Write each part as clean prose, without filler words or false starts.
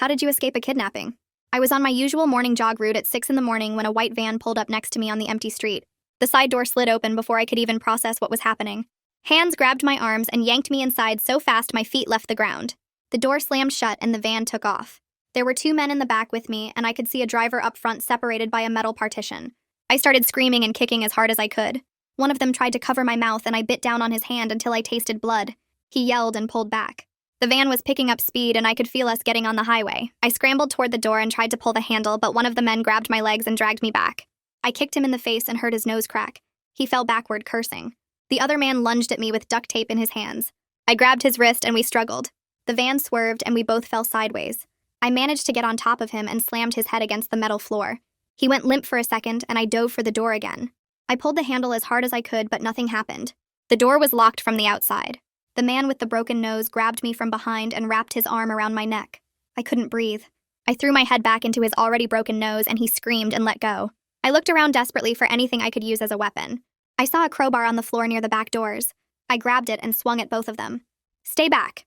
How did you escape a kidnapping? I was on my usual morning jog route at 6 in the morning when a white van pulled up next to me on the empty street. The side door slid open before I could even process what was happening. Hands grabbed my arms and yanked me inside so fast my feet left the ground. The door slammed shut and the van took off. There were 2 men in the back with me, and I could see a driver up front separated by a metal partition. I started screaming and kicking as hard as I could. One of them tried to cover my mouth, and I bit down on his hand until I tasted blood. He yelled and pulled back. The van was picking up speed, and I could feel us getting on the highway. I scrambled toward the door and tried to pull the handle, but one of the men grabbed my legs and dragged me back. I kicked him in the face and hurt his nose crack. He fell backward, cursing. The other man lunged at me with duct tape in his hands. I grabbed his wrist and we struggled. The van swerved and we both fell sideways. I managed to get on top of him and slammed his head against the metal floor. He went limp for a second and I dove for the door again. I pulled the handle as hard as I could, but nothing happened. The door was locked from the outside. The man with the broken nose grabbed me from behind and wrapped his arm around my neck. I couldn't breathe. I threw my head back into his already broken nose and he screamed and let go. I looked around desperately for anything I could use as a weapon. I saw a crowbar on the floor near the back doors. I grabbed it and swung at both of them. Stay back.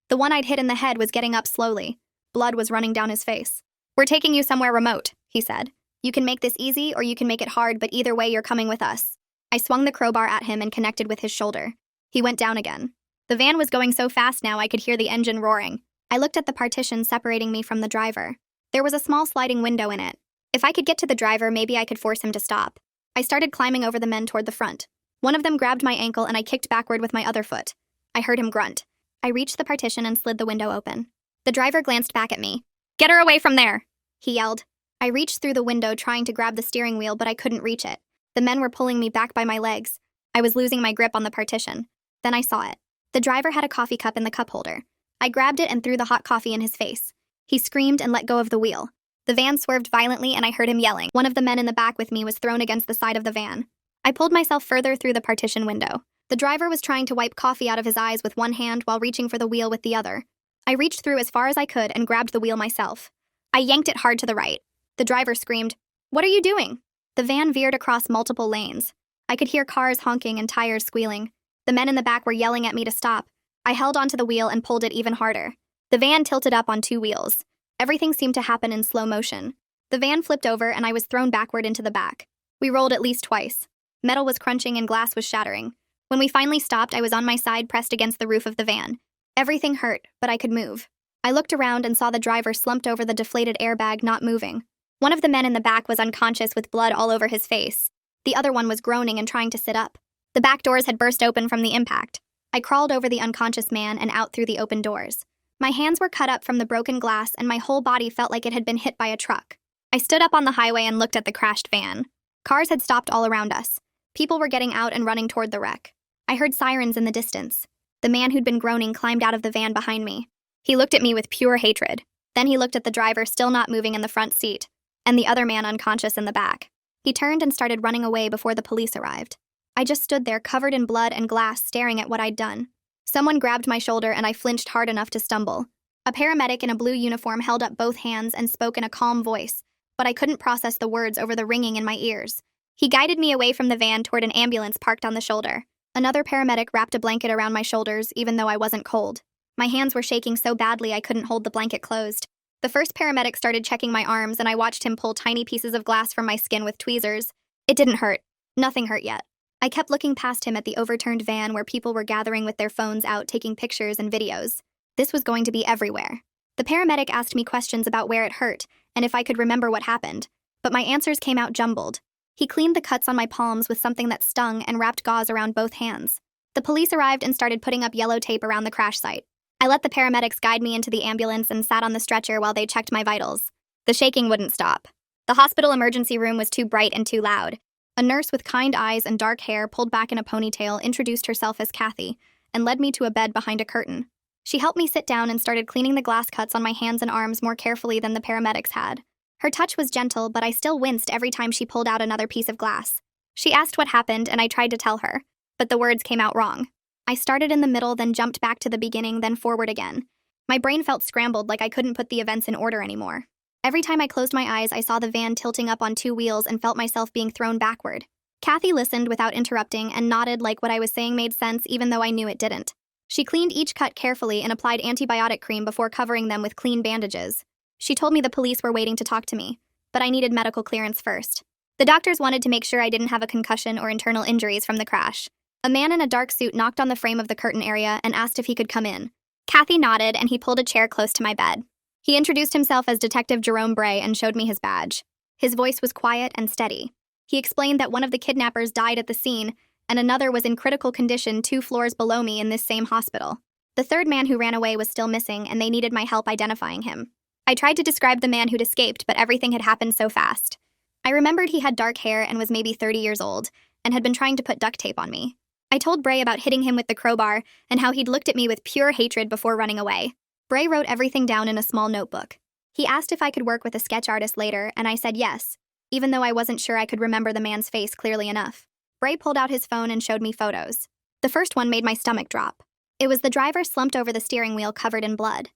The one I'd hit in the head was getting up slowly. Blood was running down his face. We're taking you somewhere remote, he said. You can make this easy or you can make it hard, but either way you're coming with us. I swung the crowbar at him and connected with his shoulder. He went down again. The van was going so fast now I could hear the engine roaring. I looked at the partition separating me from the driver. There was a small sliding window in it. If I could get to the driver, maybe I could force him to stop. I started climbing over the men toward the front. One of them grabbed my ankle and I kicked backward with my other foot. I heard him grunt. I reached the partition and slid the window open. The driver glanced back at me. Get her away from there, he yelled. I reached through the window trying to grab the steering wheel, but I couldn't reach it. The men were pulling me back by my legs. I was losing my grip on the partition. Then I saw it. The driver had a coffee cup in the cup holder. I grabbed it and threw the hot coffee in his face. He screamed and let go of the wheel. The van swerved violently and I heard him yelling. One of the men in the back with me was thrown against the side of the van. I pulled myself further through the partition window. The driver was trying to wipe coffee out of his eyes with one hand while reaching for the wheel with the other. I reached through as far as I could and grabbed the wheel myself. I yanked it hard to the right. The driver screamed, "What are you doing?" The van veered across multiple lanes. I could hear cars honking and tires squealing. The men in the back were yelling at me to stop. I held onto the wheel and pulled it even harder. The van tilted up on 2 wheels. Everything seemed to happen in slow motion. The van flipped over and I was thrown backward into the back. We rolled at least twice. Metal was crunching and glass was shattering. When we finally stopped, I was on my side pressed against the roof of the van. Everything hurt, but I could move. I looked around and saw the driver slumped over the deflated airbag, not moving. One of the men in the back was unconscious with blood all over his face. The other one was groaning and trying to sit up. The back doors had burst open from the impact. I crawled over the unconscious man and out through the open doors. My hands were cut up from the broken glass and my whole body felt like it had been hit by a truck. I stood up on the highway and looked at the crashed van. Cars had stopped all around us. People were getting out and running toward the wreck. I heard sirens in the distance. The man who'd been groaning climbed out of the van behind me. He looked at me with pure hatred. Then he looked at the driver still not moving in the front seat, and the other man unconscious in the back. He turned and started running away before the police arrived. I just stood there covered in blood and glass staring at what I'd done. Someone grabbed my shoulder and I flinched hard enough to stumble. A paramedic in a blue uniform held up both hands and spoke in a calm voice, but I couldn't process the words over the ringing in my ears. He guided me away from the van toward an ambulance parked on the shoulder. Another paramedic wrapped a blanket around my shoulders even though I wasn't cold. My hands were shaking so badly I couldn't hold the blanket closed. The first paramedic started checking my arms and I watched him pull tiny pieces of glass from my skin with tweezers. It didn't hurt. Nothing hurt yet. I kept looking past him at the overturned van where people were gathering with their phones out taking pictures and videos. This was going to be everywhere. The paramedic asked me questions about where it hurt and if I could remember what happened, but my answers came out jumbled. He cleaned the cuts on my palms with something that stung and wrapped gauze around both hands. The police arrived and started putting up yellow tape around the crash site. I let the paramedics guide me into the ambulance and sat on the stretcher while they checked my vitals. The shaking wouldn't stop. The hospital emergency room was too bright and too loud. A nurse with kind eyes and dark hair pulled back in a ponytail introduced herself as Kathy and led me to a bed behind a curtain. She helped me sit down and started cleaning the glass cuts on my hands and arms more carefully than the paramedics had. Her touch was gentle, but I still winced every time she pulled out another piece of glass. She asked what happened and I tried to tell her, but the words came out wrong. I started in the middle, then jumped back to the beginning, then forward again. My brain felt scrambled like I couldn't put the events in order anymore. Every time I closed my eyes, I saw the van tilting up on 2 wheels and felt myself being thrown backward. Kathy listened without interrupting and nodded like what I was saying made sense even though I knew it didn't. She cleaned each cut carefully and applied antibiotic cream before covering them with clean bandages. She told me the police were waiting to talk to me, but I needed medical clearance first. The doctors wanted to make sure I didn't have a concussion or internal injuries from the crash. A man in a dark suit knocked on the frame of the curtain area and asked if he could come in. Kathy nodded, and he pulled a chair close to my bed. He introduced himself as Detective Jerome Bray and showed me his badge. His voice was quiet and steady. He explained that one of the kidnappers died at the scene, and another was in critical condition 2 floors below me in this same hospital. The third man who ran away was still missing, and they needed my help identifying him. I tried to describe the man who'd escaped, but everything had happened so fast. I remembered he had dark hair and was maybe 30 years old, and had been trying to put duct tape on me. I told Bray about hitting him with the crowbar and how he'd looked at me with pure hatred before running away. Bray wrote everything down in a small notebook. He asked if I could work with a sketch artist later, and I said yes, even though I wasn't sure I could remember the man's face clearly enough. Bray pulled out his phone and showed me photos. The first one made my stomach drop. It was the driver slumped over the steering wheel covered in blood.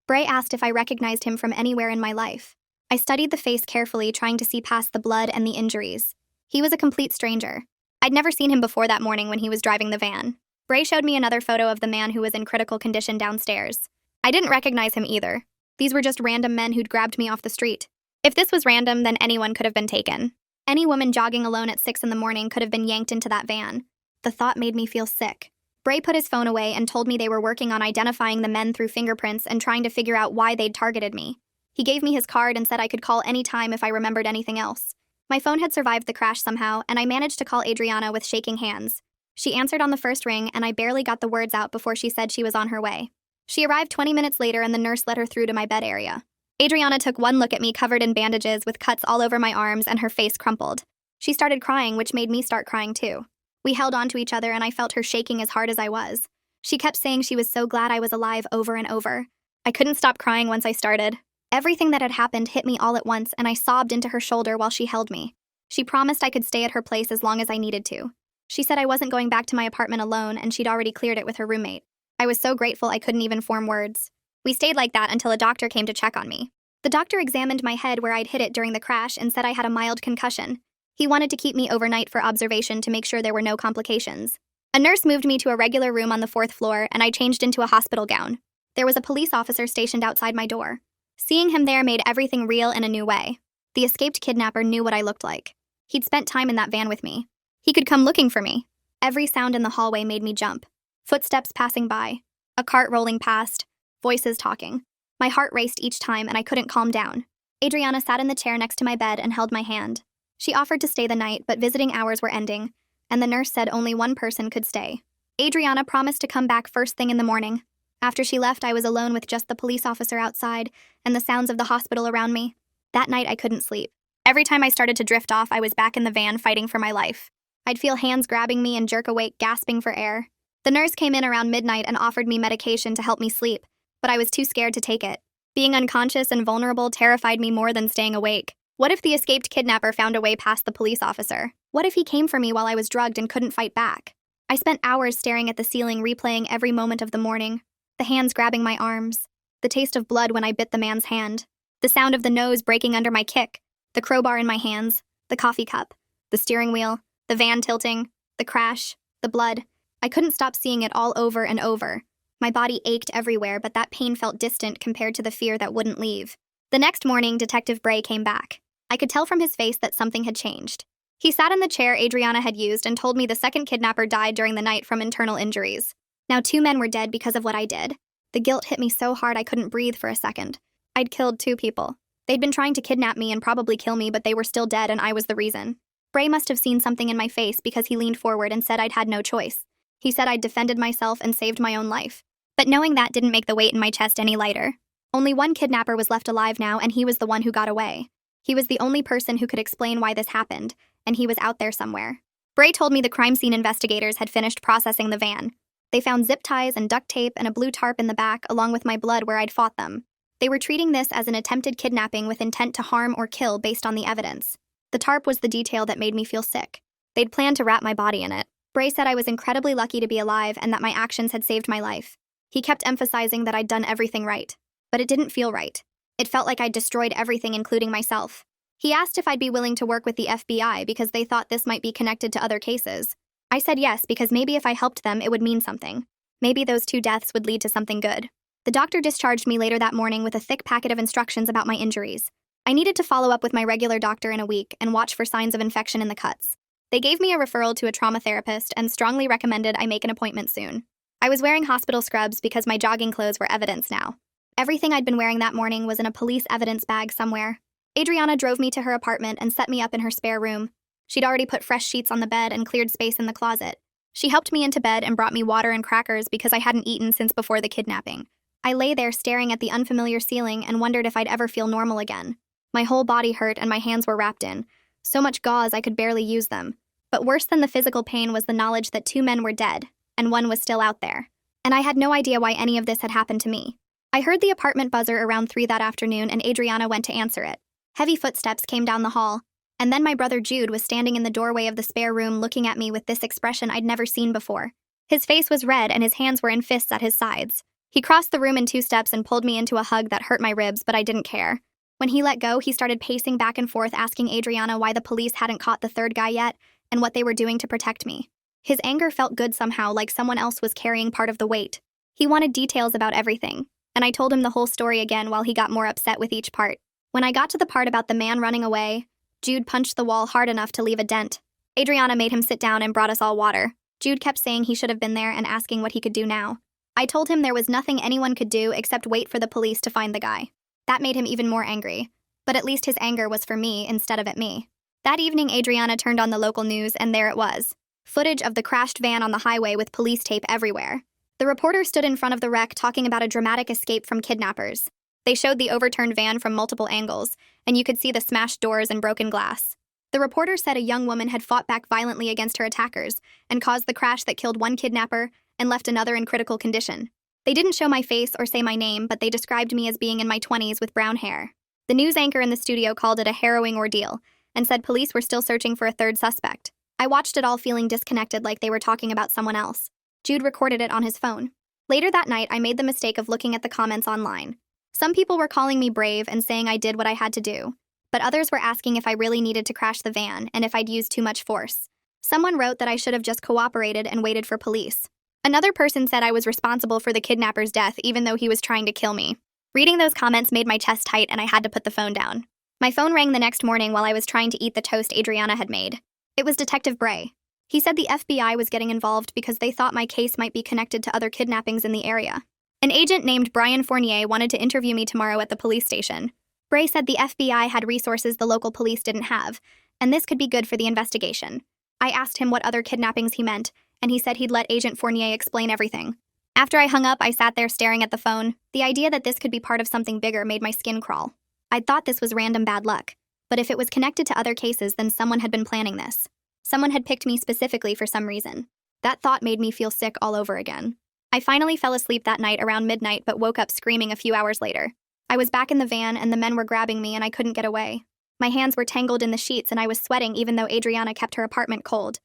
Bray asked if I recognized him from anywhere in my life. I studied the face carefully, trying to see past the blood and the injuries. He was a complete stranger. I'd never seen him before that morning when he was driving the van. Bray showed me another photo of the man who was in critical condition downstairs. I didn't recognize him either. These were just random men who'd grabbed me off the street. If this was random, then anyone could have been taken. Any woman jogging alone at 6 in the morning could have been yanked into that van. The thought made me feel sick. Bray put his phone away and told me they were working on identifying the men through fingerprints and trying to figure out why they'd targeted me. He gave me his card and said I could call any time if I remembered anything else. My phone had survived the crash somehow, and I managed to call Adriana with shaking hands. She answered on the first ring, and I barely got the words out before she said she was on her way. She arrived 20 minutes later, and the nurse led her through to my bed area. Adriana took one look at me, covered in bandages with cuts all over my arms, and her face crumpled. She started crying, which made me start crying too. We held on to each other, and I felt her shaking as hard as I was. She kept saying she was so glad I was alive over and over. I couldn't stop crying once I started. Everything that had happened hit me all at once, and I sobbed into her shoulder while she held me. She promised I could stay at her place as long as I needed to. She said I wasn't going back to my apartment alone, and she'd already cleared it with her roommate. I was so grateful I couldn't even form words. We stayed like that until a doctor came to check on me. The doctor examined my head where I'd hit it during the crash and said I had a mild concussion. He wanted to keep me overnight for observation to make sure there were no complications. A nurse moved me to a regular room on the 4th floor, and I changed into a hospital gown. There was a police officer stationed outside my door. Seeing him there made everything real in a new way. The escaped kidnapper knew what I looked like. He'd spent time in that van with me. He could come looking for me. Every sound in the hallway made me jump. Footsteps passing by. A cart rolling past. Voices talking. My heart raced each time, and I couldn't calm down. Adriana sat in the chair next to my bed and held my hand. She offered to stay the night, but visiting hours were ending, and the nurse said only one person could stay. Adriana promised to come back first thing in the morning. After she left, I was alone with just the police officer outside and the sounds of the hospital around me. That night, I couldn't sleep. Every time I started to drift off, I was back in the van fighting for my life. I'd feel hands grabbing me and jerk awake, gasping for air. The nurse came in around midnight and offered me medication to help me sleep, but I was too scared to take it. Being unconscious and vulnerable terrified me more than staying awake. What if the escaped kidnapper found a way past the police officer? What if he came for me while I was drugged and couldn't fight back? I spent hours staring at the ceiling, replaying every moment of the morning. The hands grabbing my arms. The taste of blood when I bit the man's hand. The sound of the nose breaking under my kick. The crowbar in my hands. The coffee cup. The steering wheel. The van tilting. The crash. The blood. I couldn't stop seeing it all over and over. My body ached everywhere, but that pain felt distant compared to the fear that wouldn't leave. The next morning, Detective Bray came back. I could tell from his face that something had changed. He sat in the chair Adriana had used and told me the second kidnapper died during the night from internal injuries. Now 2 men were dead because of what I did. The guilt hit me so hard I couldn't breathe for a second. I'd killed 2 people. They'd been trying to kidnap me and probably kill me, but they were still dead and I was the reason. Bray must have seen something in my face because he leaned forward and said I'd had no choice. He said I'd defended myself and saved my own life. But knowing that didn't make the weight in my chest any lighter. Only one kidnapper was left alive now, and he was the one who got away. He was the only person who could explain why this happened, and he was out there somewhere. Bray told me the crime scene investigators had finished processing the van. They found zip ties and duct tape and a blue tarp in the back, along with my blood where I'd fought them. They were treating this as an attempted kidnapping with intent to harm or kill based on the evidence. The tarp was the detail that made me feel sick. They'd planned to wrap my body in it. Bray said I was incredibly lucky to be alive and that my actions had saved my life. He kept emphasizing that I'd done everything right. But it didn't feel right. It felt like I'd destroyed everything, including myself. He asked if I'd be willing to work with the FBI because they thought this might be connected to other cases. I said yes, because maybe if I helped them, it would mean something. Maybe those 2 deaths would lead to something good. The doctor discharged me later that morning with a thick packet of instructions about my injuries. I needed to follow up with my regular doctor in a week and watch for signs of infection in the cuts. They gave me a referral to a trauma therapist and strongly recommended I make an appointment soon. I was wearing hospital scrubs because my jogging clothes were evidence now. Everything I'd been wearing that morning was in a police evidence bag somewhere. Adriana drove me to her apartment and set me up in her spare room. She'd already put fresh sheets on the bed and cleared space in the closet. She helped me into bed and brought me water and crackers because I hadn't eaten since before the kidnapping. I lay there staring at the unfamiliar ceiling and wondered if I'd ever feel normal again. My whole body hurt and my hands were wrapped in so much gauze I could barely use them. But worse than the physical pain was the knowledge that 2 men were dead, and one was still out there. And I had no idea why any of this had happened to me. I heard the apartment buzzer around 3 that afternoon, and Adriana went to answer it. Heavy footsteps came down the hall, and then my brother Jude was standing in the doorway of the spare room looking at me with this expression I'd never seen before. His face was red and his hands were in fists at his sides. He crossed the room in 2 steps and pulled me into a hug that hurt my ribs, but I didn't care. When he let go, he started pacing back and forth asking Adriana why the police hadn't caught the 3rd guy yet and what they were doing to protect me. His anger felt good somehow, like someone else was carrying part of the weight. He wanted details about everything, and I told him the whole story again while he got more upset with each part. When I got to the part about the man running away, Jude punched the wall hard enough to leave a dent. Adriana made him sit down and brought us all water. Jude kept saying he should have been there and asking what he could do now. I told him there was nothing anyone could do except wait for the police to find the guy. That made him even more angry, but at least his anger was for me instead of at me. That evening, Adriana turned on the local news, and there it was. Footage of the crashed van on the highway with police tape everywhere. The reporter stood in front of the wreck talking about a dramatic escape from kidnappers. They showed the overturned van from multiple angles, and you could see the smashed doors and broken glass. The reporter said a young woman had fought back violently against her attackers and caused the crash that killed 1 kidnapper and left another in critical condition. They didn't show my face or say my name, but they described me as being in my 20s with brown hair. The news anchor in the studio called it a harrowing ordeal and said police were still searching for a 3rd suspect. I watched it all feeling disconnected, like they were talking about someone else. Jude recorded it on his phone. Later that night, I made the mistake of looking at the comments online. Some people were calling me brave and saying I did what I had to do, but others were asking if I really needed to crash the van and if I'd used too much force. Someone wrote that I should have just cooperated and waited for police. Another person said I was responsible for the kidnapper's death even though he was trying to kill me. Reading those comments made my chest tight and I had to put the phone down. My phone rang the next morning while I was trying to eat the toast Adriana had made. It was Detective Bray. He said the FBI was getting involved because they thought my case might be connected to other kidnappings in the area. An agent named Brian Fournier wanted to interview me tomorrow at the police station. Bray said the FBI had resources the local police didn't have, and this could be good for the investigation. I asked him what other kidnappings he meant, and he said he'd let Agent Fournier explain everything. After I hung up, I sat there staring at the phone. The idea that this could be part of something bigger made my skin crawl. I'd thought this was random bad luck, but if it was connected to other cases, then someone had been planning this. Someone had picked me specifically for some reason. That thought made me feel sick all over again. I finally fell asleep that night around midnight but woke up screaming a few hours later. I was back in the van and the men were grabbing me and I couldn't get away. My hands were tangled in the sheets and I was sweating even though Adriana kept her apartment cold.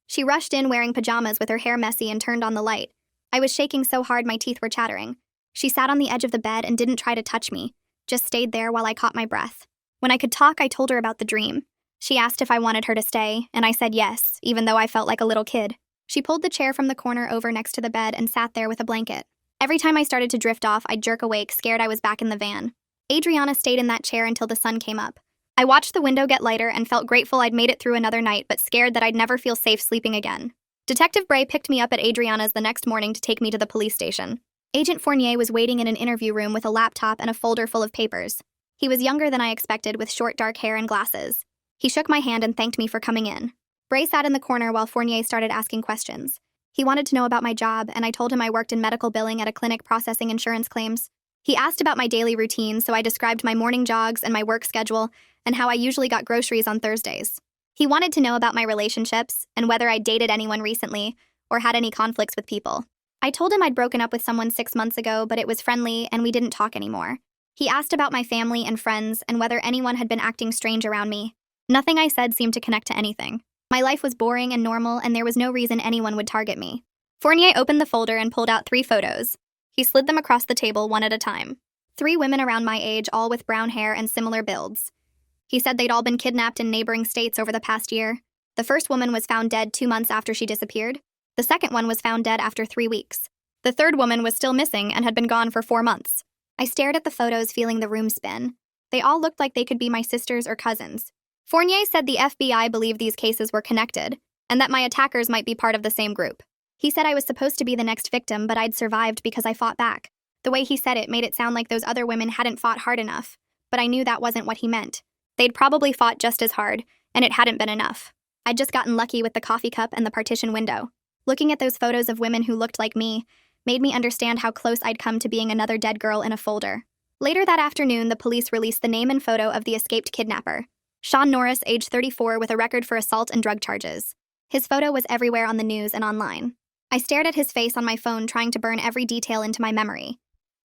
She rushed in wearing pajamas with her hair messy and turned on the light. I was shaking so hard my teeth were chattering. She sat on the edge of the bed and didn't try to touch me, just stayed there while I caught my breath. When I could talk, I told her about the dream. She asked if I wanted her to stay, and I said yes, even though I felt like a little kid. She pulled the chair from the corner over next to the bed and sat there with a blanket. Every time I started to drift off, I'd jerk awake, scared I was back in the van. Adriana stayed in that chair until the sun came up. I watched the window get lighter and felt grateful I'd made it through another night, but scared that I'd never feel safe sleeping again. Detective Bray picked me up at Adriana's the next morning to take me to the police station. Agent Fournier was waiting in an interview room with a laptop and a folder full of papers. He was younger than I expected, with short dark hair and glasses. He shook my hand and thanked me for coming in. Bray sat in the corner while Fournier started asking questions. He wanted to know about my job, and I told him I worked in medical billing at a clinic processing insurance claims. He asked about my daily routine, so I described my morning jogs and my work schedule and how I usually got groceries on Thursdays. He wanted to know about my relationships and whether I'd dated anyone recently or had any conflicts with people. I told him I'd broken up with someone 6 months ago, but it was friendly and we didn't talk anymore. He asked about my family and friends and whether anyone had been acting strange around me. Nothing I said seemed to connect to anything. My life was boring and normal, and there was no reason anyone would target me. Fournier opened the folder and pulled out 3 photos. He slid them across the table one at a time. 3 women around my age, all with brown hair and similar builds. He said they'd all been kidnapped in neighboring states over the past year. The first woman was found dead 2 months after she disappeared. The second one was found dead after 3 weeks. The third woman was still missing and had been gone for 4 months. I stared at the photos, feeling the room spin. They all looked like they could be my sisters or cousins. Fournier said the FBI believed these cases were connected, and that my attackers might be part of the same group. He said I was supposed to be the next victim, but I'd survived because I fought back. The way he said it made it sound like those other women hadn't fought hard enough, but I knew that wasn't what he meant. They'd probably fought just as hard, and it hadn't been enough. I'd just gotten lucky with the coffee cup and the partition window. Looking at those photos of women who looked like me made me understand how close I'd come to being another dead girl in a folder. Later that afternoon, the police released the name and photo of the escaped kidnapper. Sean Norris, age 34, with a record for assault and drug charges. His photo was everywhere on the news and online. I stared at his face on my phone, trying to burn every detail into my memory.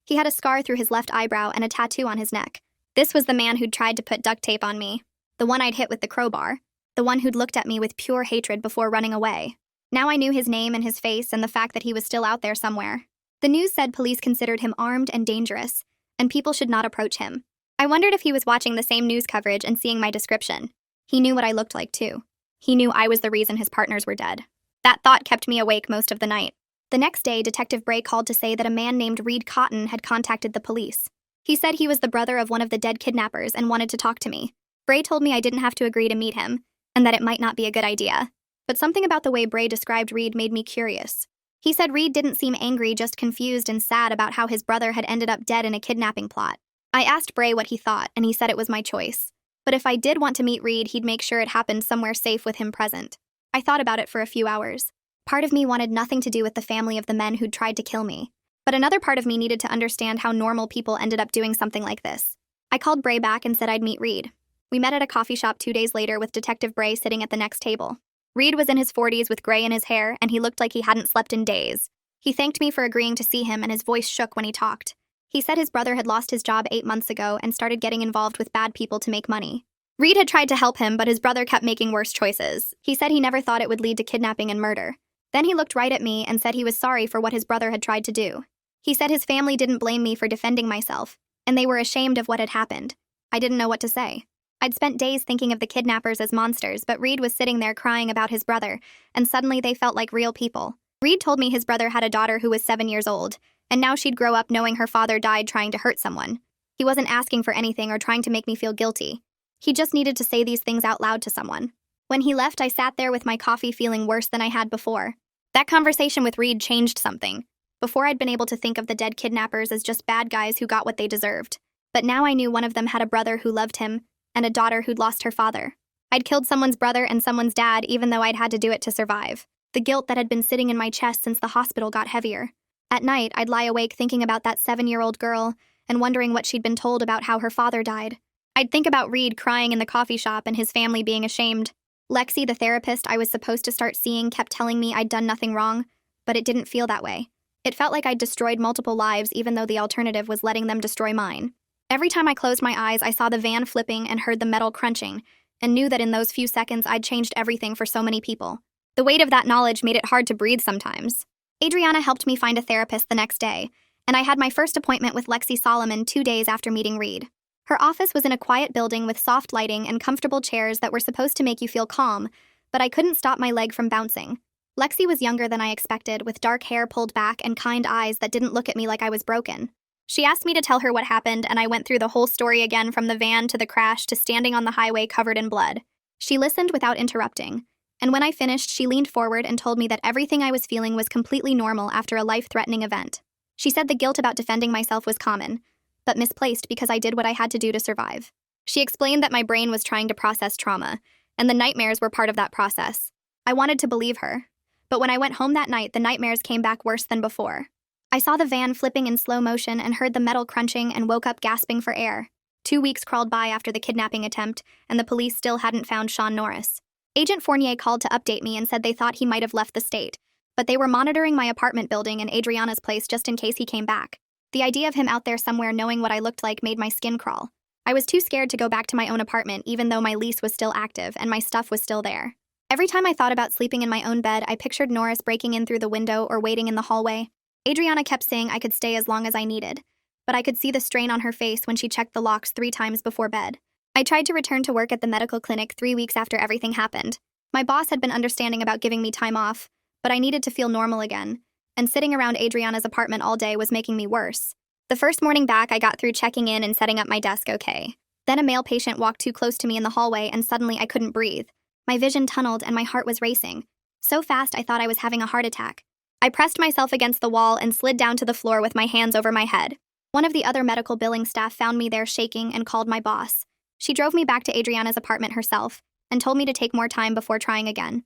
He had a scar through his left eyebrow and a tattoo on his neck. This was the man who'd tried to put duct tape on me, the one I'd hit with the crowbar, the one who'd looked at me with pure hatred before running away. Now I knew his name and his face and the fact that he was still out there somewhere. The news said police considered him armed and dangerous, and people should not approach him. I wondered if he was watching the same news coverage and seeing my description. He knew what I looked like, too. He knew I was the reason his partners were dead. That thought kept me awake most of the night. The next day, Detective Bray called to say that a man named Reed Cotton had contacted the police. He said he was the brother of one of the dead kidnappers and wanted to talk to me. Bray told me I didn't have to agree to meet him, and that it might not be a good idea. But something about the way Bray described Reed made me curious. He said Reed didn't seem angry, just confused and sad about how his brother had ended up dead in a kidnapping plot. I asked Bray what he thought, and he said it was my choice. But if I did want to meet Reed, he'd make sure it happened somewhere safe with him present. I thought about it for a few hours. Part of me wanted nothing to do with the family of the men who'd tried to kill me. But another part of me needed to understand how normal people ended up doing something like this. I called Bray back and said I'd meet Reed. We met at a coffee shop 2 days later with Detective Bray sitting at the next table. Reed was in his 40s with gray in his hair, and he looked like he hadn't slept in days. He thanked me for agreeing to see him, and his voice shook when he talked. He said his brother had lost his job 8 months ago and started getting involved with bad people to make money. Reed had tried to help him, but his brother kept making worse choices. He said he never thought it would lead to kidnapping and murder. Then he looked right at me and said he was sorry for what his brother had tried to do. He said his family didn't blame me for defending myself, and they were ashamed of what had happened. I didn't know what to say. I'd spent days thinking of the kidnappers as monsters, but Reed was sitting there crying about his brother, and suddenly they felt like real people. Reed told me his brother had a daughter who was 7 years old, and now she'd grow up knowing her father died trying to hurt someone. He wasn't asking for anything or trying to make me feel guilty. He just needed to say these things out loud to someone. When he left, I sat there with my coffee feeling worse than I had before. That conversation with Reed changed something. Before, I'd been able to think of the dead kidnappers as just bad guys who got what they deserved. But now I knew one of them had a brother who loved him, and a daughter who'd lost her father. I'd killed someone's brother and someone's dad, even though I'd had to do it to survive. The guilt that had been sitting in my chest since the hospital got heavier. At night, I'd lie awake thinking about that 7-year-old girl and wondering what she'd been told about how her father died. I'd think about Reed crying in the coffee shop and his family being ashamed. Lexi, the therapist I was supposed to start seeing, kept telling me I'd done nothing wrong, but it didn't feel that way. It felt like I'd destroyed multiple lives, even though the alternative was letting them destroy mine. Every time I closed my eyes, I saw the van flipping and heard the metal crunching, and knew that in those few seconds I'd changed everything for so many people. The weight of that knowledge made it hard to breathe sometimes. Adriana helped me find a therapist the next day, and I had my first appointment with Lexi Solomon 2 days after meeting Reed. Her office was in a quiet building with soft lighting and comfortable chairs that were supposed to make you feel calm, but I couldn't stop my leg from bouncing. Lexi was younger than I expected, with dark hair pulled back and kind eyes that didn't look at me like I was broken. She asked me to tell her what happened, and I went through the whole story again, from the van to the crash to standing on the highway covered in blood. She listened without interrupting, and when I finished, she leaned forward and told me that everything I was feeling was completely normal after a life-threatening event. She said the guilt about defending myself was common, but misplaced because I did what I had to do to survive. She explained that my brain was trying to process trauma, and the nightmares were part of that process. I wanted to believe her, but when I went home that night, the nightmares came back worse than before. I saw the van flipping in slow motion and heard the metal crunching and woke up gasping for air. 2 weeks crawled by after the kidnapping attempt, and the police still hadn't found Sean Norris. Agent Fournier called to update me and said they thought he might have left the state, but they were monitoring my apartment building and Adriana's place just in case he came back. The idea of him out there somewhere knowing what I looked like made my skin crawl. I was too scared to go back to my own apartment, even though my lease was still active and my stuff was still there. Every time I thought about sleeping in my own bed, I pictured Norris breaking in through the window or waiting in the hallway. Adriana kept saying I could stay as long as I needed, but I could see the strain on her face when she checked the locks 3 times before bed. I tried to return to work at the medical clinic 3 weeks after everything happened. My boss had been understanding about giving me time off, but I needed to feel normal again, and sitting around Adriana's apartment all day was making me worse. The first morning back, I got through checking in and setting up my desk okay. Then a male patient walked too close to me in the hallway and suddenly I couldn't breathe. My vision tunneled and my heart was racing. So fast I thought I was having a heart attack. I pressed myself against the wall and slid down to the floor with my hands over my head. One of the other medical billing staff found me there shaking and called my boss. She drove me back to Adriana's apartment herself and told me to take more time before trying again.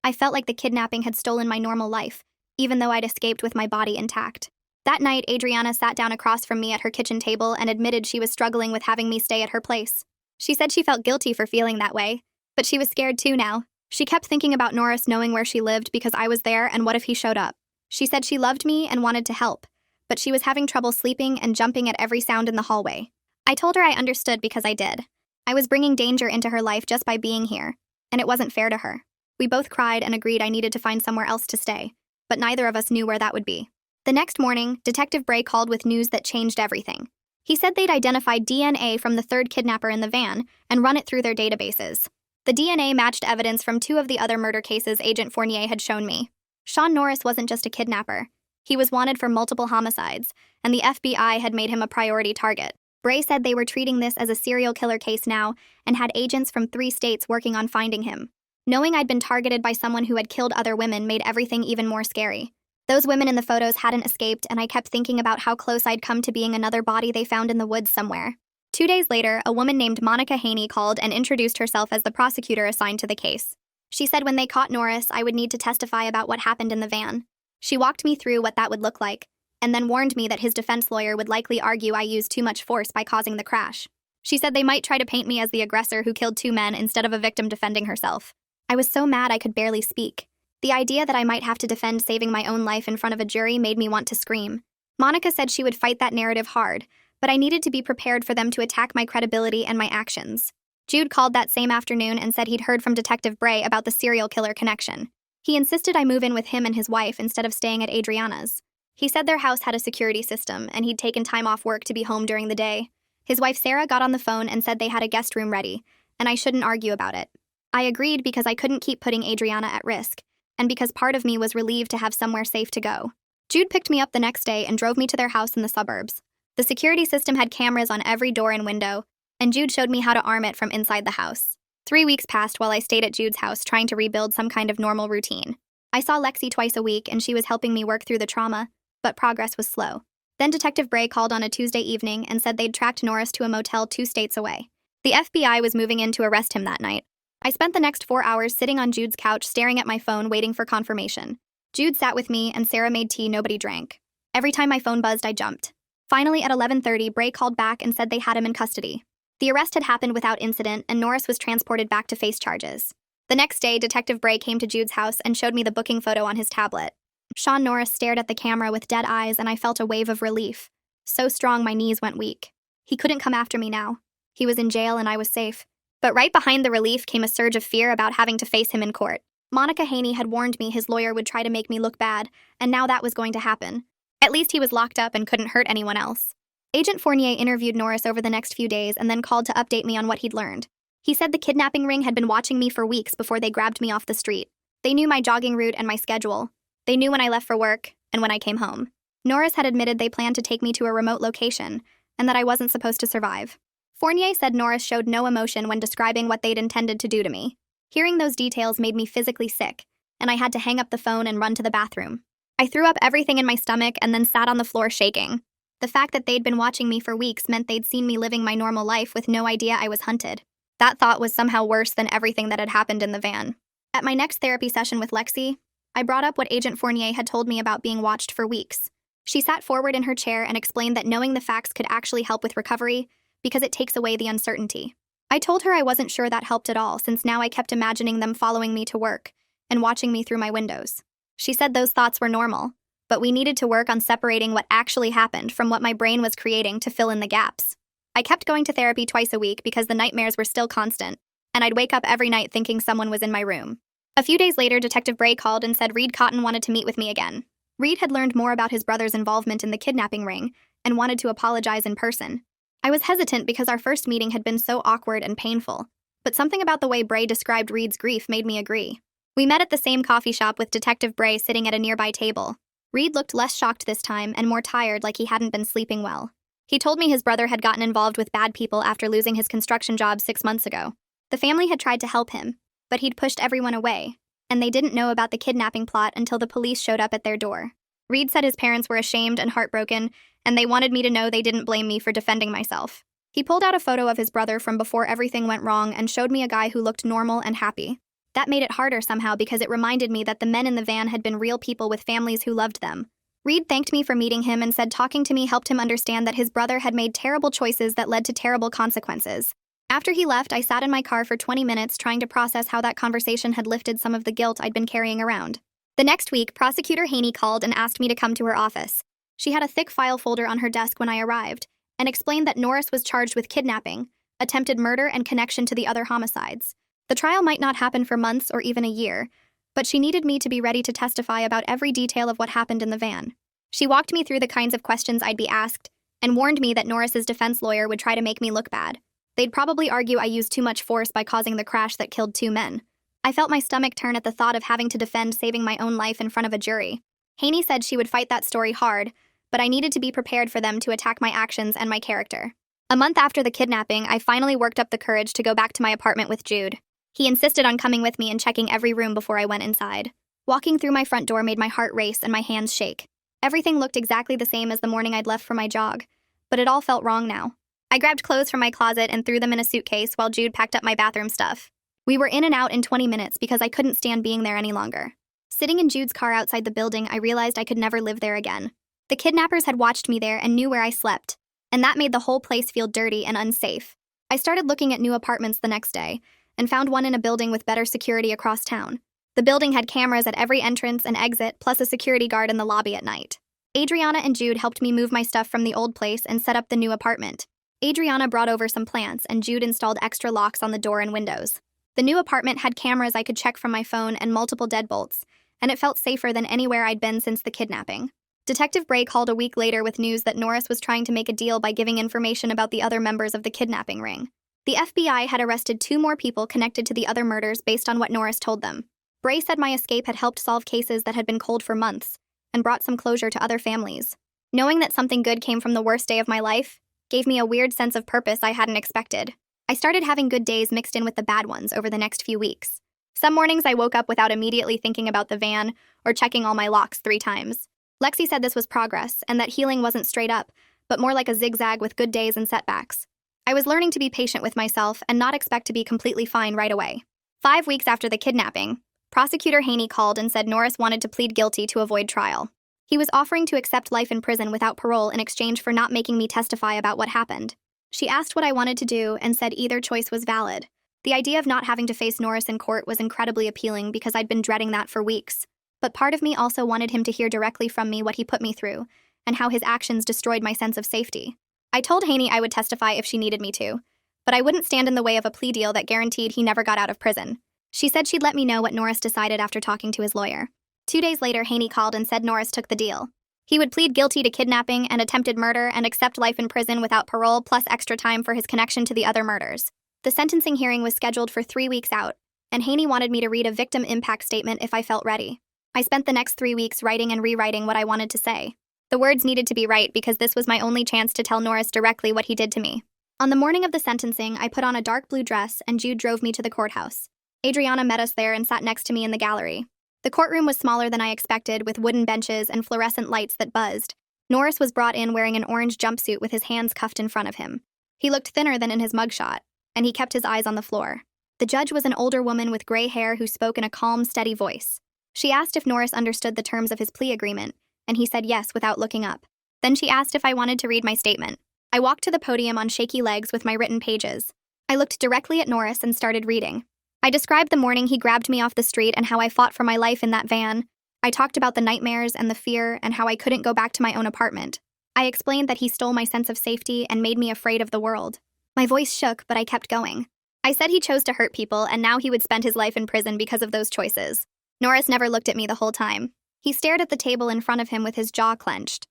I felt like the kidnapping had stolen my normal life, even though I'd escaped with my body intact. That night, Adriana sat down across from me at her kitchen table and admitted she was struggling with having me stay at her place. She said she felt guilty for feeling that way, but she was scared too now. She kept thinking about Norris knowing where she lived because I was there and what if he showed up. She said she loved me and wanted to help, but she was having trouble sleeping and jumping at every sound in the hallway. I told her I understood because I did. I was bringing danger into her life just by being here, and it wasn't fair to her. We both cried and agreed I needed to find somewhere else to stay, but neither of us knew where that would be. The next morning, Detective Bray called with news that changed everything. He said they'd identified DNA from the third kidnapper in the van and run it through their databases. The DNA matched evidence from 2 of the other murder cases Agent Fournier had shown me. Sean Norris wasn't just a kidnapper. He was wanted for multiple homicides, and the FBI had made him a priority target. Bray said they were treating this as a serial killer case now and had agents from 3 states working on finding him. Knowing I'd been targeted by someone who had killed other women made everything even more scary. Those women in the photos hadn't escaped, and I kept thinking about how close I'd come to being another body they found in the woods somewhere. 2 days later, a woman named Monica Haney called and introduced herself as the prosecutor assigned to the case. She said when they caught Norris, I would need to testify about what happened in the van. She walked me through what that would look like, and then warned me that his defense lawyer would likely argue I used too much force by causing the crash. She said they might try to paint me as the aggressor who killed 2 men instead of a victim defending herself. I was so mad I could barely speak. The idea that I might have to defend saving my own life in front of a jury made me want to scream. Monica said she would fight that narrative hard, but I needed to be prepared for them to attack my credibility and my actions. Jude called that same afternoon and said he'd heard from Detective Bray about the serial killer connection. He insisted I move in with him and his wife instead of staying at Adriana's. He said their house had a security system and he'd taken time off work to be home during the day. His wife Sarah got on the phone and said they had a guest room ready, and I shouldn't argue about it. I agreed because I couldn't keep putting Adriana at risk, and because part of me was relieved to have somewhere safe to go. Jude picked me up the next day and drove me to their house in the suburbs. The security system had cameras on every door and window, and Jude showed me how to arm it from inside the house. 3 weeks passed while I stayed at Jude's house trying to rebuild some kind of normal routine. I saw Lexi twice a week and she was helping me work through the trauma, but progress was slow. Then Detective Bray called on a Tuesday evening and said they'd tracked Norris to a motel 2 states away. The FBI was moving in to arrest him that night. I spent the next 4 hours sitting on Jude's couch staring at my phone waiting for confirmation. Jude sat with me and Sarah made tea nobody drank. Every time my phone buzzed, I jumped. Finally, at 11:30, Bray called back and said they had him in custody. The arrest had happened without incident and Norris was transported back to face charges. The next day, Detective Bray came to Jude's house and showed me the booking photo on his tablet. Sean Norris stared at the camera with dead eyes and I felt a wave of relief. So strong my knees went weak. He couldn't come after me now. He was in jail and I was safe. But right behind the relief came a surge of fear about having to face him in court. Monica Haney had warned me his lawyer would try to make me look bad, and now that was going to happen. At least he was locked up and couldn't hurt anyone else. Agent Fournier interviewed Norris over the next few days and then called to update me on what he'd learned. He said the kidnapping ring had been watching me for weeks before they grabbed me off the street. They knew my jogging route and my schedule. They knew when I left for work and when I came home. Norris had admitted they planned to take me to a remote location and that I wasn't supposed to survive. Fournier said Norris showed no emotion when describing what they'd intended to do to me. Hearing those details made me physically sick, and I had to hang up the phone and run to the bathroom. I threw up everything in my stomach and then sat on the floor shaking. The fact that they'd been watching me for weeks meant they'd seen me living my normal life with no idea I was hunted. That thought was somehow worse than everything that had happened in the van. At my next therapy session with Lexi, I brought up what Agent Fournier had told me about being watched for weeks. She sat forward in her chair and explained that knowing the facts could actually help with recovery because it takes away the uncertainty. I told her I wasn't sure that helped at all since now I kept imagining them following me to work and watching me through my windows. She said those thoughts were normal, but we needed to work on separating what actually happened from what my brain was creating to fill in the gaps. I kept going to therapy twice a week because the nightmares were still constant, and I'd wake up every night thinking someone was in my room. A few days later, Detective Bray called and said Reed Cotton wanted to meet with me again. Reed had learned more about his brother's involvement in the kidnapping ring and wanted to apologize in person. I was hesitant because our first meeting had been so awkward and painful, but something about the way Bray described Reed's grief made me agree. We met at the same coffee shop with Detective Bray sitting at a nearby table. Reed looked less shocked this time and more tired, like he hadn't been sleeping well. He told me his brother had gotten involved with bad people after losing his construction job 6 months ago. The family had tried to help him, but he'd pushed everyone away, and they didn't know about the kidnapping plot until the police showed up at their door. Reed said his parents were ashamed and heartbroken, and they wanted me to know they didn't blame me for defending myself. He pulled out a photo of his brother from before everything went wrong and showed me a guy who looked normal and happy. That made it harder somehow because it reminded me that the men in the van had been real people with families who loved them. Reed thanked me for meeting him and said talking to me helped him understand that his brother had made terrible choices that led to terrible consequences. After he left, I sat in my car for 20 minutes trying to process how that conversation had lifted some of the guilt I'd been carrying around. The next week, Prosecutor Haney called and asked me to come to her office. She had a thick file folder on her desk when I arrived, and explained that Norris was charged with kidnapping, attempted murder, and connection to the other homicides. The trial might not happen for months or even a year, but she needed me to be ready to testify about every detail of what happened in the van. She walked me through the kinds of questions I'd be asked, and warned me that Norris's defense lawyer would try to make me look bad. They'd probably argue I used too much force by causing the crash that killed 2 men. I felt my stomach turn at the thought of having to defend saving my own life in front of a jury. Haney said she would fight that story hard, but I needed to be prepared for them to attack my actions and my character. A month after the kidnapping, I finally worked up the courage to go back to my apartment with Jude. He insisted on coming with me and checking every room before I went inside. Walking through my front door made my heart race and my hands shake. Everything looked exactly the same as the morning I'd left for my jog, but it all felt wrong now. I grabbed clothes from my closet and threw them in a suitcase while Jude packed up my bathroom stuff. We were in and out in 20 minutes because I couldn't stand being there any longer. Sitting in Jude's car outside the building, I realized I could never live there again. The kidnappers had watched me there and knew where I slept, and that made the whole place feel dirty and unsafe. I started looking at new apartments the next day, and found one in a building with better security across town. The building had cameras at every entrance and exit, plus a security guard in the lobby at night. Adriana and Jude helped me move my stuff from the old place and set up the new apartment. Adriana brought over some plants, and Jude installed extra locks on the door and windows. The new apartment had cameras I could check from my phone and multiple deadbolts, and it felt safer than anywhere I'd been since the kidnapping. Detective Bray called a week later with news that Norris was trying to make a deal by giving information about the other members of the kidnapping ring. The FBI had arrested 2 more people connected to the other murders based on what Norris told them. Bray said my escape had helped solve cases that had been cold for months, and brought some closure to other families. Knowing that something good came from the worst day of my life gave me a weird sense of purpose I hadn't expected. I started having good days mixed in with the bad ones over the next few weeks. Some mornings I woke up without immediately thinking about the van or checking all my locks 3 times. Lexi said this was progress and that healing wasn't straight up, but more like a zigzag with good days and setbacks. I was learning to be patient with myself and not expect to be completely fine right away. 5 weeks after the kidnapping, Prosecutor Haney called and said Norris wanted to plead guilty to avoid trial. He was offering to accept life in prison without parole in exchange for not making me testify about what happened. She asked what I wanted to do and said either choice was valid. The idea of not having to face Norris in court was incredibly appealing because I'd been dreading that for weeks. But part of me also wanted him to hear directly from me what he put me through, and how his actions destroyed my sense of safety. I told Haney I would testify if she needed me to, but I wouldn't stand in the way of a plea deal that guaranteed he never got out of prison. She said she'd let me know what Norris decided after talking to his lawyer. 2 days later, Haney called and said Norris took the deal. He would plead guilty to kidnapping and attempted murder and accept life in prison without parole plus extra time for his connection to the other murders. The sentencing hearing was scheduled for 3 weeks out, and Haney wanted me to read a victim impact statement if I felt ready. I spent the next 3 weeks writing and rewriting what I wanted to say. The words needed to be right because this was my only chance to tell Norris directly what he did to me. On the morning of the sentencing, I put on a dark blue dress and Jude drove me to the courthouse. Adriana met us there and sat next to me in the gallery. The courtroom was smaller than I expected, with wooden benches and fluorescent lights that buzzed. Norris was brought in wearing an orange jumpsuit with his hands cuffed in front of him. He looked thinner than in his mugshot, and he kept his eyes on the floor. The judge was an older woman with gray hair who spoke in a calm, steady voice. She asked if Norris understood the terms of his plea agreement, and he said yes without looking up. Then she asked if I wanted to read my statement. I walked to the podium on shaky legs with my written pages. I looked directly at Norris and started reading. I described the morning he grabbed me off the street and how I fought for my life in that van. I talked about the nightmares and the fear and how I couldn't go back to my own apartment. I explained that he stole my sense of safety and made me afraid of the world. My voice shook, but I kept going. I said he chose to hurt people and now he would spend his life in prison because of those choices. Norris never looked at me the whole time. He stared at the table in front of him with his jaw clenched.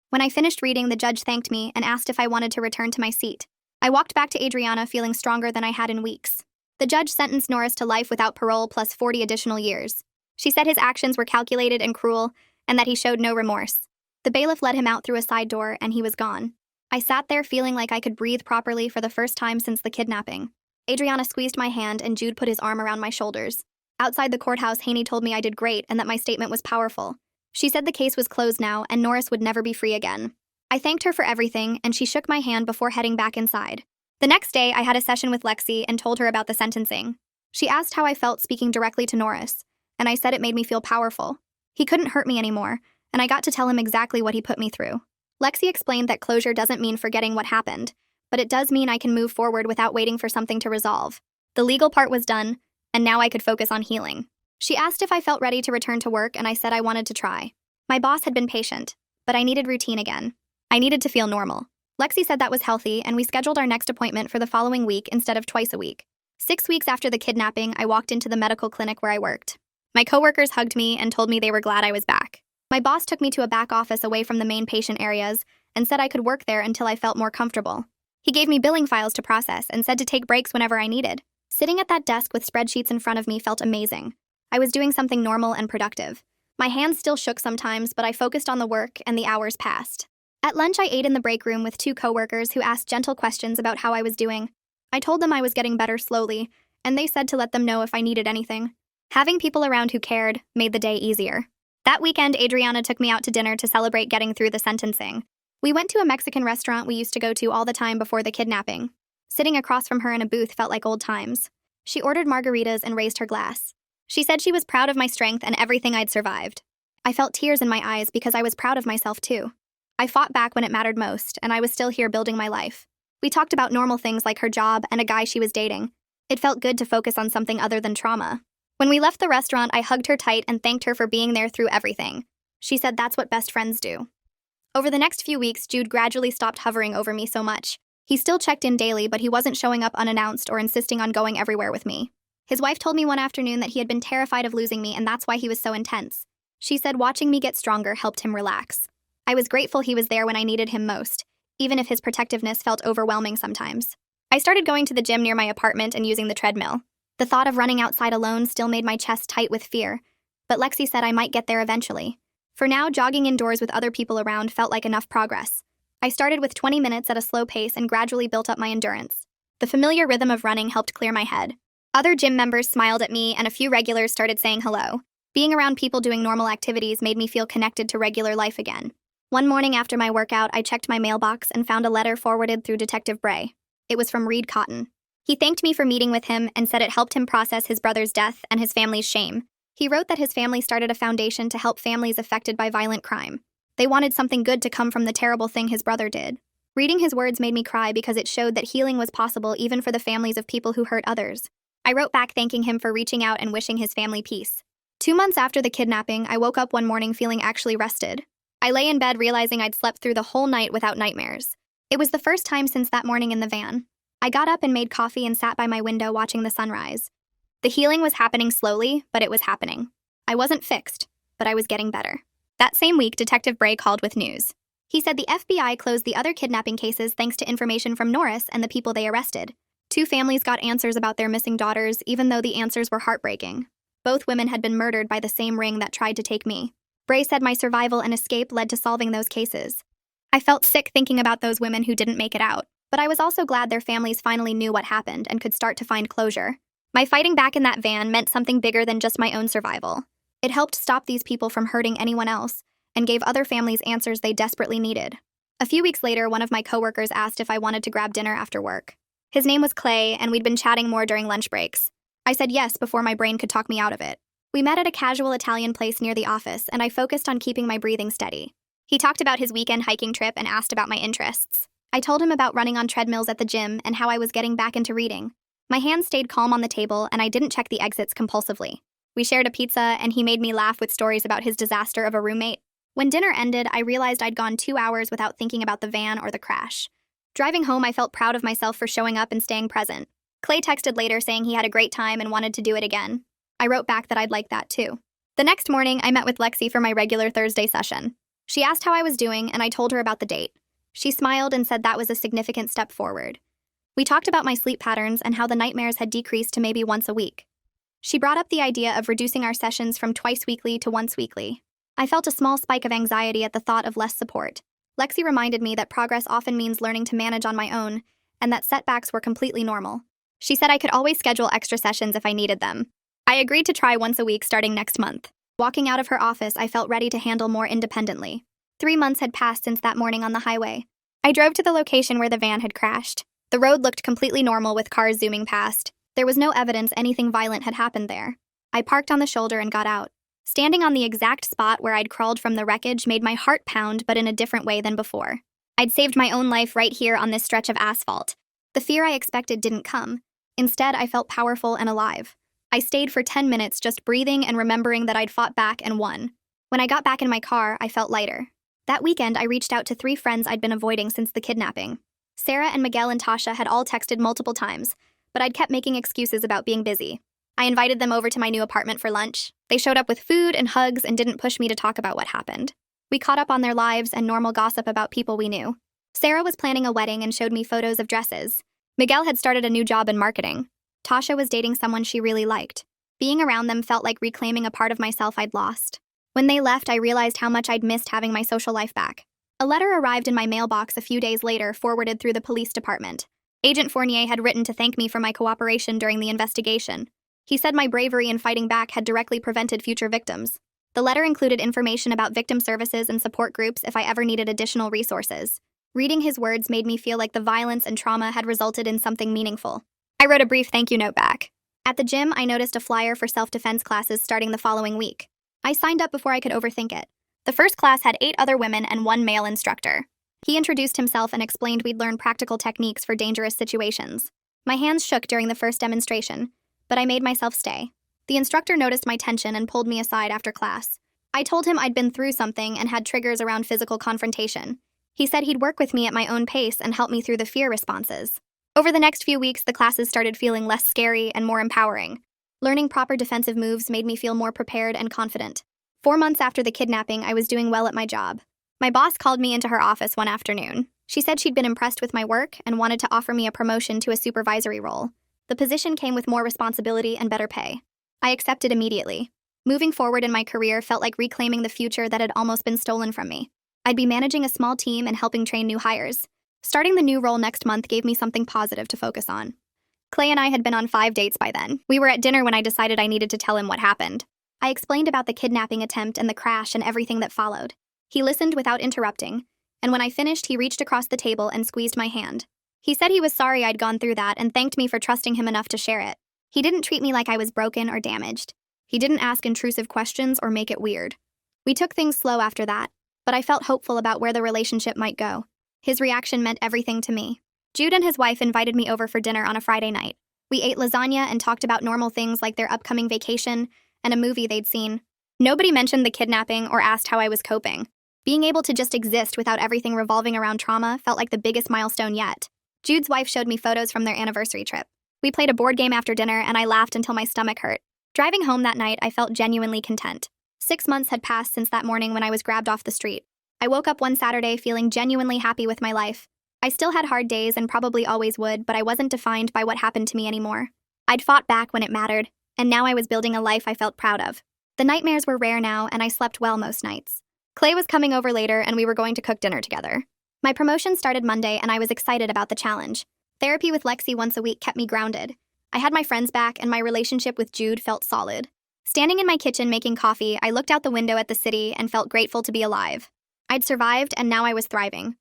When I finished reading, the judge thanked me and asked if I wanted to return to my seat. I walked back to Adriana feeling stronger than I had in weeks. The judge sentenced Norris to life without parole plus 40 additional years. She said his actions were calculated and cruel, and that he showed no remorse. The bailiff led him out through a side door, and he was gone. I sat there feeling like I could breathe properly for the first time since the kidnapping. Adriana squeezed my hand, and Jude put his arm around my shoulders. Outside the courthouse, Haney told me I did great and that my statement was powerful. She said the case was closed now, and Norris would never be free again. I thanked her for everything, and she shook my hand before heading back inside. The next day, I had a session with Lexi and told her about the sentencing. She asked how I felt speaking directly to Norris, and I said it made me feel powerful. He couldn't hurt me anymore, and I got to tell him exactly what he put me through. Lexi explained that closure doesn't mean forgetting what happened, but it does mean I can move forward without waiting for something to resolve. The legal part was done, and now I could focus on healing. She asked if I felt ready to return to work, and I said I wanted to try. My boss had been patient, but I needed routine again. I needed to feel normal. Lexi said that was healthy, and we scheduled our next appointment for the following week instead of twice a week. 6 weeks after the kidnapping, I walked into the medical clinic where I worked. My coworkers hugged me and told me they were glad I was back. My boss took me to a back office away from the main patient areas and said I could work there until I felt more comfortable. He gave me billing files to process and said to take breaks whenever I needed. Sitting at that desk with spreadsheets in front of me felt amazing. I was doing something normal and productive. My hands still shook sometimes, but I focused on the work, and the hours passed. At lunch, I ate in the break room with 2 coworkers who asked gentle questions about how I was doing. I told them I was getting better slowly, and they said to let them know if I needed anything. Having people around who cared made the day easier. That weekend, Adriana took me out to dinner to celebrate getting through the sentencing. We went to a Mexican restaurant we used to go to all the time before the kidnapping. Sitting across from her in a booth felt like old times. She ordered margaritas and raised her glass. She said she was proud of my strength and everything I'd survived. I felt tears in my eyes because I was proud of myself too. I fought back when it mattered most, and I was still here building my life. We talked about normal things like her job and a guy she was dating. It felt good to focus on something other than trauma. When we left the restaurant, I hugged her tight and thanked her for being there through everything. She said that's what best friends do. Over the next few weeks, Jude gradually stopped hovering over me so much. He still checked in daily, but he wasn't showing up unannounced or insisting on going everywhere with me. His wife told me one afternoon that he had been terrified of losing me, and that's why he was so intense. She said watching me get stronger helped him relax. I was grateful he was there when I needed him most, even if his protectiveness felt overwhelming sometimes. I started going to the gym near my apartment and using the treadmill. The thought of running outside alone still made my chest tight with fear, but Lexi said I might get there eventually. For now, jogging indoors with other people around felt like enough progress. I started with 20 minutes at a slow pace and gradually built up my endurance. The familiar rhythm of running helped clear my head. Other gym members smiled at me, and a few regulars started saying hello. Being around people doing normal activities made me feel connected to regular life again. One morning after my workout, I checked my mailbox and found a letter forwarded through Detective Bray. It was from Reed Cotton. He thanked me for meeting with him and said it helped him process his brother's death and his family's shame. He wrote that his family started a foundation to help families affected by violent crime. They wanted something good to come from the terrible thing his brother did. Reading his words made me cry because it showed that healing was possible even for the families of people who hurt others. I wrote back thanking him for reaching out and wishing his family peace. 2 months after the kidnapping, I woke up one morning feeling actually rested. I lay in bed realizing I'd slept through the whole night without nightmares. It was the first time since that morning in the van. I got up and made coffee and sat by my window watching the sunrise. The healing was happening slowly, but it was happening. I wasn't fixed, but I was getting better. That same week, Detective Bray called with news. He said the FBI closed the other kidnapping cases thanks to information from Norris and the people they arrested. 2 families got answers about their missing daughters, even though the answers were heartbreaking. Both women had been murdered by the same ring that tried to take me. Bray said my survival and escape led to solving those cases. I felt sick thinking about those women who didn't make it out, but I was also glad their families finally knew what happened and could start to find closure. My fighting back in that van meant something bigger than just my own survival. It helped stop these people from hurting anyone else and gave other families answers they desperately needed. A few weeks later, one of my coworkers asked if I wanted to grab dinner after work. His name was Clay, and we'd been chatting more during lunch breaks. I said yes before my brain could talk me out of it. We met at a casual Italian place near the office, and I focused on keeping my breathing steady. He talked about his weekend hiking trip and asked about my interests. I told him about running on treadmills at the gym and how I was getting back into reading. My hands stayed calm on the table, and I didn't check the exits compulsively. We shared a pizza, and he made me laugh with stories about his disaster of a roommate. When dinner ended, I realized I'd gone 2 hours without thinking about the van or the crash. Driving home, I felt proud of myself for showing up and staying present. Clay texted later saying he had a great time and wanted to do it again. I wrote back that I'd like that too. The next morning, I met with Lexi for my regular Thursday session. She asked how I was doing, and I told her about the date. She smiled and said that was a significant step forward. We talked about my sleep patterns and how the nightmares had decreased to maybe once a week. She brought up the idea of reducing our sessions from twice weekly to once weekly. I felt a small spike of anxiety at the thought of less support. Lexi reminded me that progress often means learning to manage on my own, and that setbacks were completely normal. She said I could always schedule extra sessions if I needed them. I agreed to try once a week starting next month. Walking out of her office, I felt ready to handle more independently. 3 months had passed since that morning on the highway. I drove to the location where the van had crashed. The road looked completely normal with cars zooming past. There was no evidence anything violent had happened there. I parked on the shoulder and got out. Standing on the exact spot where I'd crawled from the wreckage made my heart pound, but in a different way than before. I'd saved my own life right here on this stretch of asphalt. The fear I expected didn't come. Instead, I felt powerful and alive. I stayed for 10 minutes just breathing and remembering that I'd fought back and won. When I got back in my car, I felt lighter. That weekend, I reached out to 3 friends I'd been avoiding since the kidnapping. Sarah and Miguel and Tasha had all texted multiple times, but I'd kept making excuses about being busy. I invited them over to my new apartment for lunch. They showed up with food and hugs and didn't push me to talk about what happened. We caught up on their lives and normal gossip about people we knew. Sarah was planning a wedding and showed me photos of dresses. Miguel had started a new job in marketing. Tasha was dating someone she really liked. Being around them felt like reclaiming a part of myself I'd lost. When they left, I realized how much I'd missed having my social life back. A letter arrived in my mailbox a few days later, forwarded through the police department. Agent Fournier had written to thank me for my cooperation during the investigation. He said my bravery in fighting back had directly prevented future victims. The letter included information about victim services and support groups if I ever needed additional resources. Reading his words made me feel like the violence and trauma had resulted in something meaningful. I wrote a brief thank you note back. At the gym, I noticed a flyer for self-defense classes starting the following week. I signed up before I could overthink it. The first class had 8 other women and 1 male instructor. He introduced himself and explained we'd learn practical techniques for dangerous situations. My hands shook during the first demonstration, but I made myself stay. The instructor noticed my tension and pulled me aside after class. I told him I'd been through something and had triggers around physical confrontation. He said he'd work with me at my own pace and help me through the fear responses. Over the next few weeks, the classes started feeling less scary and more empowering. Learning proper defensive moves made me feel more prepared and confident. 4 months after the kidnapping, I was doing well at my job. My boss called me into her office one afternoon. She said she'd been impressed with my work and wanted to offer me a promotion to a supervisory role. The position came with more responsibility and better pay. I accepted immediately. Moving forward in my career felt like reclaiming the future that had almost been stolen from me. I'd be managing a small team and helping train new hires. Starting the new role next month gave me something positive to focus on. Clay and I had been on 5 dates by then. We were at dinner when I decided I needed to tell him what happened. I explained about the kidnapping attempt and the crash and everything that followed. He listened without interrupting, and when I finished, he reached across the table and squeezed my hand. He said he was sorry I'd gone through that and thanked me for trusting him enough to share it. He didn't treat me like I was broken or damaged. He didn't ask intrusive questions or make it weird. We took things slow after that, but I felt hopeful about where the relationship might go. His reaction meant everything to me. Jude and his wife invited me over for dinner on a Friday night. We ate lasagna and talked about normal things like their upcoming vacation and a movie they'd seen. Nobody mentioned the kidnapping or asked how I was coping. Being able to just exist without everything revolving around trauma felt like the biggest milestone yet. Jude's wife showed me photos from their anniversary trip. We played a board game after dinner and I laughed until my stomach hurt. Driving home that night, I felt genuinely content. 6 months had passed since that morning when I was grabbed off the street. I woke up one Saturday feeling genuinely happy with my life. I still had hard days and probably always would, but I wasn't defined by what happened to me anymore. I'd fought back when it mattered, and now I was building a life I felt proud of. The nightmares were rare now, and I slept well most nights. Clay was coming over later, and we were going to cook dinner together. My promotion started Monday, and I was excited about the challenge. Therapy with Lexi once a week kept me grounded. I had my friends back, and my relationship with Jude felt solid. Standing in my kitchen making coffee, I looked out the window at the city and felt grateful to be alive. I'd survived, and now I was thriving.